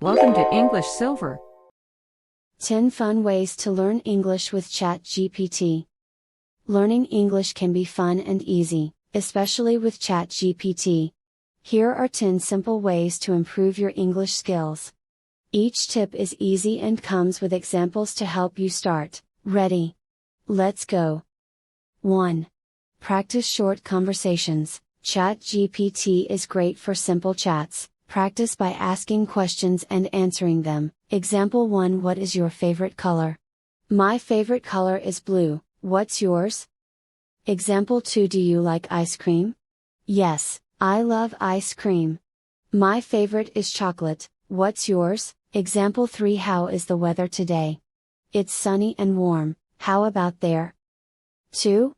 Welcome to English Silver. 10 Fun Ways to Learn English with ChatGPT. Learning English can be fun and easy, especially with ChatGPT. Here are 10 simple ways to improve your English skills. Each tip is easy and comes with examples to help you start. Ready? Let's go. 1. Practice short conversations. ChatGPT is great for simple chats. Practice by asking questions and answering them. Example 1. What is your favorite color? My favorite color is blue. What's yours? Example 2. Do you like ice cream? Yes, I love ice cream. My favorite is chocolate. What's yours? Example 3. How is the weather today? It's sunny and warm. How about there? 2.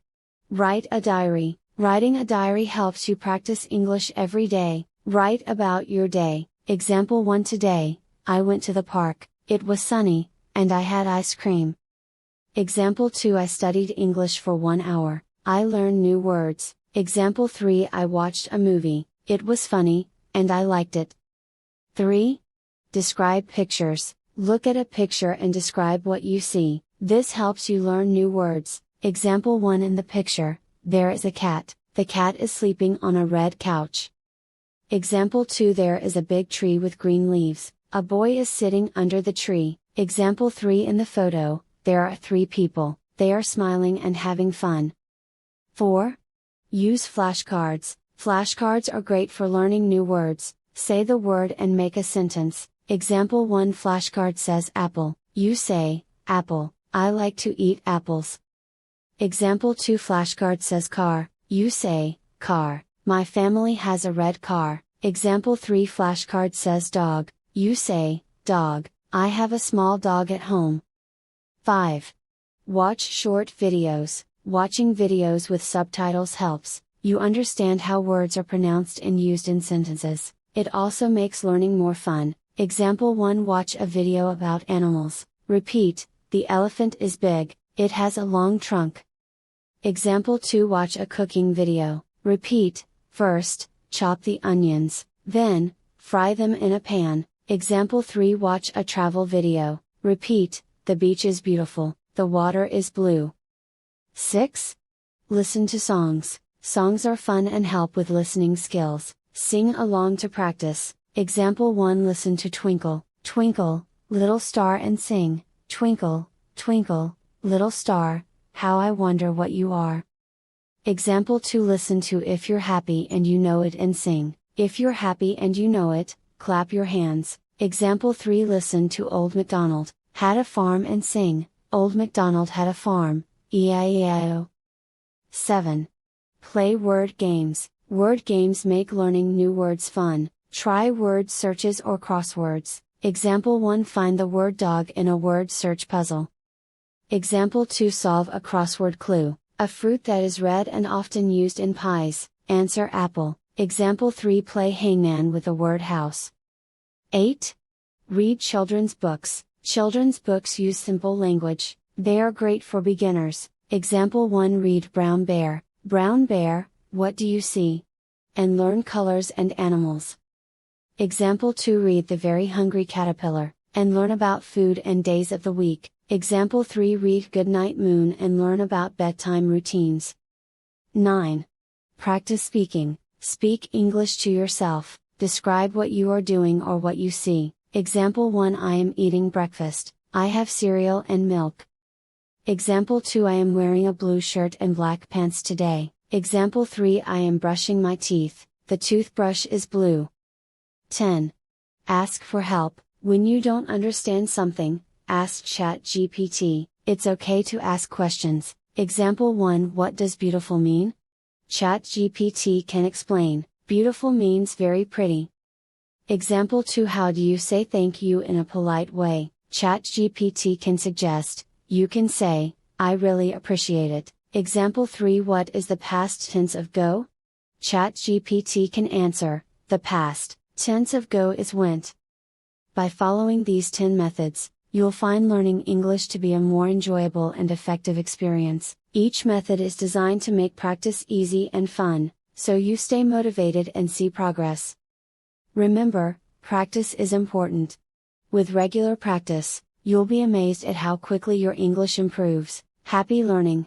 Write a diary. Writing a diary helps you practice English every day. Write about your day. Example 1. Today, I went to the park, it was sunny, and I had ice cream. Example 2. I studied English for 1 hour, I learned new words. Example 3. I watched a movie, it was funny, and I liked it. 3. Describe pictures. Look at a picture and describe what you see. This helps you learn new words. Example 1. In the picture, there is a cat, the cat is sleeping on a red couch. Example 2. There is a big tree with green leaves, a boy is sitting under the tree. Example 3. In the photo, there are 3 people, they are smiling and having fun. 4. Use flashcards. Flashcards are great for learning new words. Say the word and make a sentence. Example 1. Flashcard says apple, you say, apple, I like to eat apples. Example 2. Flashcard says car, you say, car, my family has a red car. Example 3. Flashcard says dog, you say, dog, I have a small dog at home. 5. Watch short videos. Watching videos with subtitles helps, you understand how words are pronounced and used in sentences. It also makes learning more fun. Example 1. Watch a video about animals. Repeat, the elephant is big, it has a long trunk. Example 2. Watch a cooking video. Repeat, first, chop the onions, then, fry them in a pan. Example 3. Watch a travel video. Repeat, the beach is beautiful, the water is blue. 6. Listen to songs. Songs are fun and help with listening skills. Sing along to practice. Example 1. Listen to Twinkle, Twinkle, Little Star and sing, Twinkle, Twinkle, Little Star, how I wonder what you are. Example 2. Listen to If You're Happy and You Know It and sing, if you're happy and you know it, clap your hands. Example 3. Listen to Old MacDonald, had a farm and sing, Old MacDonald had a farm, E-I-E-I-O. 7. Play word games. Word games make learning new words fun. Try word searches or crosswords. Example 1. Find the word dog in a word search puzzle. Example 2. Solve a crossword clue. A fruit that is red and often used in pies. Answer apple. Example 3. Play hangman with the word house. 8. Read children's books. Children's books use simple language. They are great for beginners. Example 1. Read Brown Bear, what do you see? And learn colors and animals. Example 2. Read The Very Hungry Caterpillar, and learn about food and days of the week. Example 3. Read Goodnight Moon and learn about bedtime routines. 9. Practice speaking. Speak English to yourself. Describe what you are doing or what you see. Example 1. I am eating breakfast, I have cereal and milk. Example 2. I am wearing a blue shirt and black pants today. Example 3. I am brushing my teeth, the toothbrush is blue. 10. Ask for help. When you don't understand something, ask ChatGPT. It's okay to ask questions. Example 1. What does beautiful mean? ChatGPT can explain. Beautiful means very pretty. Example 2. How do you say thank you in a polite way? ChatGPT can suggest. You can say, I really appreciate it. Example 3. What is the past tense of go? ChatGPT can answer, the past tense of go is went. By following these 10 methods, you'll find learning English to be a more enjoyable and effective experience. Each method is designed to make practice easy and fun, so you stay motivated and see progress. Remember, practice is important. With regular practice, you'll be amazed at how quickly your English improves. Happy learning!